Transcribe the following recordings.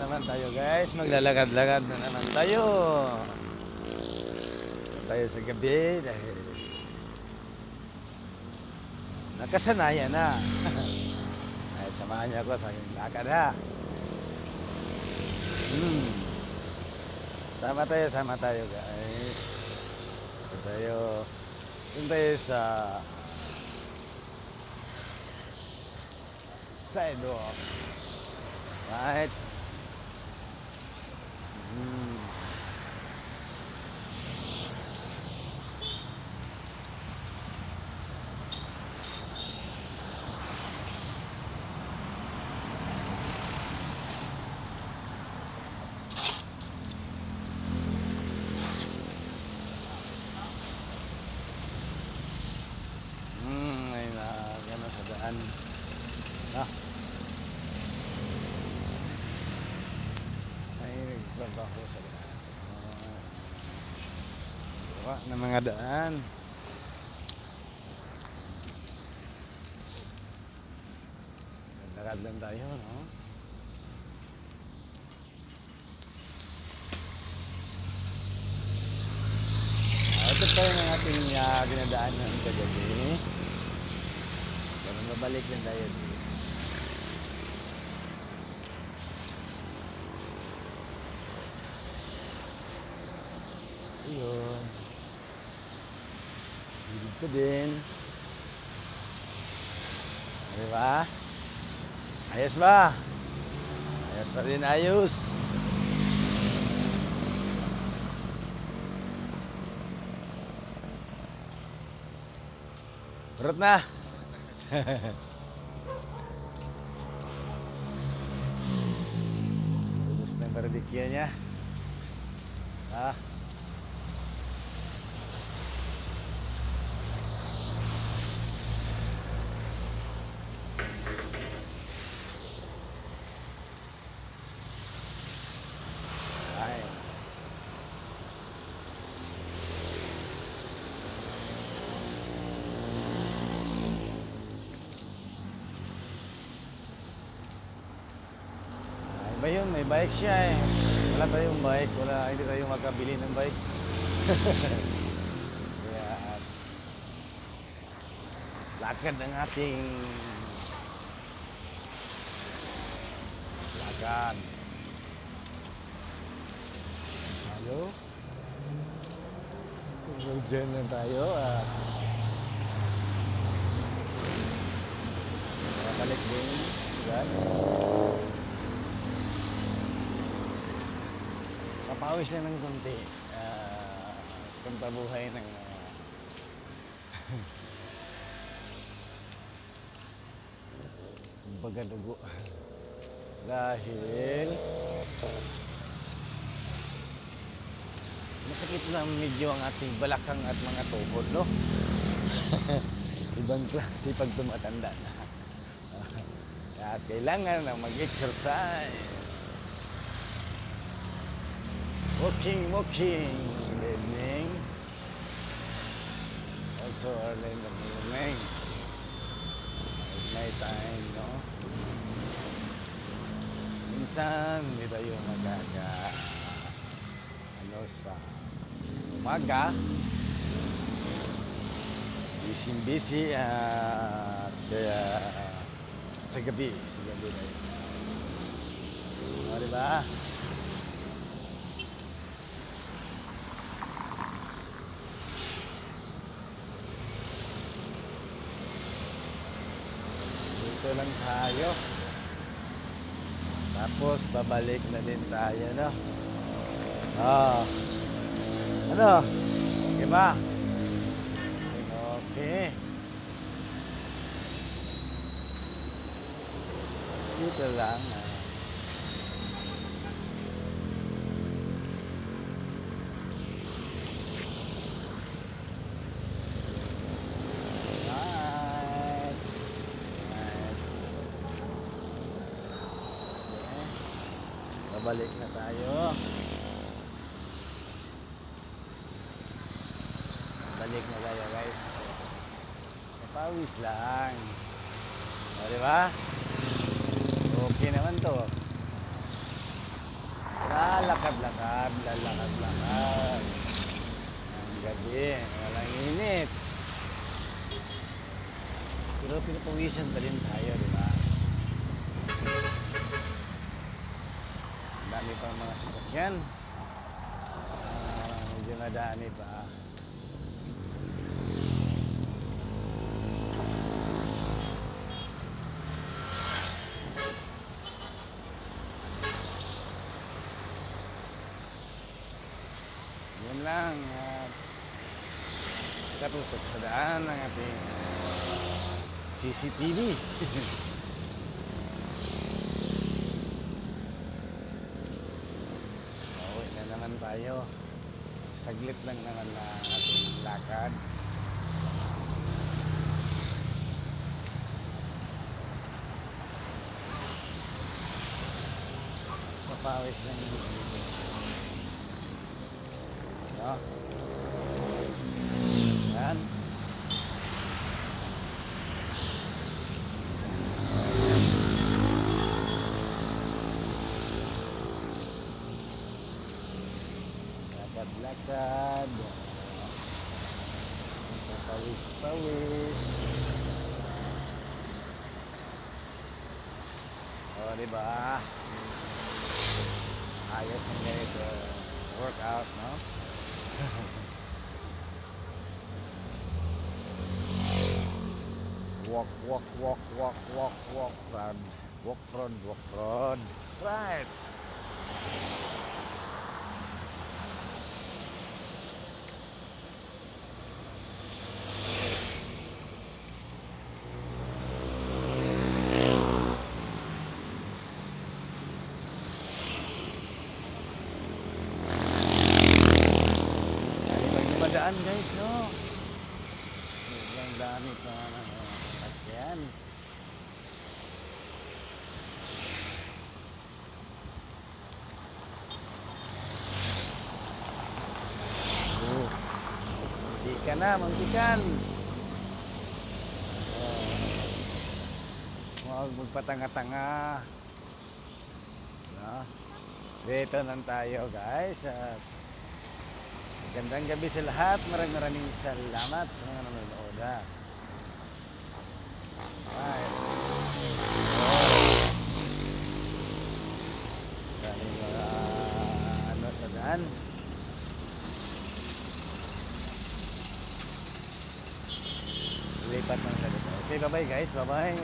naman tayo guys, maglalakad-lakad na naman tayo. Tayo sa gabi dahil nakasanayan na. Ay, samahan niyo ako sa aking lakad ha. Sama tayo guys. Doon tayo sa sidewalk. Right? Ay na gano'n sa daan. Trabaho sa ng mga daan. Lakad lang tayo, no? Ito pa yung ating dinadaanan kagabi. Kaya mabalik lang tayo dito. Ayun. Dito din. Diba? Ayos ba? Ayos pa rin, ayos. Urot na. Lubos na yung barbecue niya. Ba yun, may bike siya eh. Wala tayong bike, hindi tayo makabili ng bike. Kaya lakad ng ating lakad. Hello? Diyan na tayo balik din guys. Papawis na ng konti. Pampabuhay ng bagadugo. Dahil masakit na medyo ang ating balakang at mga tuhod, no? Ibang klase pag tumatanda na. At kailangan na mag-exercise. Walking in the evening, also early in the morning, at night time, no? Minsan, hindi tayo sa umaga, busy at kaya sa gabi tayo. Diba? Dito lang tayo. Tapos babalik na din tayo, no? Ano? Okay ba? Okay. Dito lang. Babalik na tayo. Balik na tayo guys. Pawis lang. O, diba? Okay naman to. lakad-lakad, lalakad-lakad. Ang gabi, walang init. Pero pinapawisan pa rin tayo, di ba? Ang dami pang mga sasakyan. Medyo madami pa. Yun lang. Katutok sa daan ng ating CCTV. Pauwi na naman tayo. Saglit lang naman na ating lakad. Papawis lang dito. No? Yan. Lakad-lakad. Papawis-pawis. O, diba? Ayos ang ganito. Workout, no? Walk, walk, walk, walk, walk, walk, run. Walk, run, walk, run. Right. Daan guys, no? Sobrang dami pa ng sasakyan. Hindi ka na, mangkikan. Huwag magpatanga-tanga. No? Dito lang tayo guys. Gandang gabi sa lahat. Maraming salamat sa mga nanonood. Right. Daming ano sa daan. Lipat ng ganito. Okay, bye-bye guys. Bye-bye.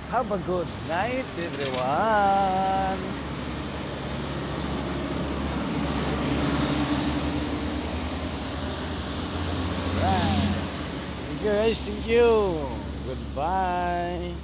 Have a good night everyone. Thank you guys, thank you. Goodbye.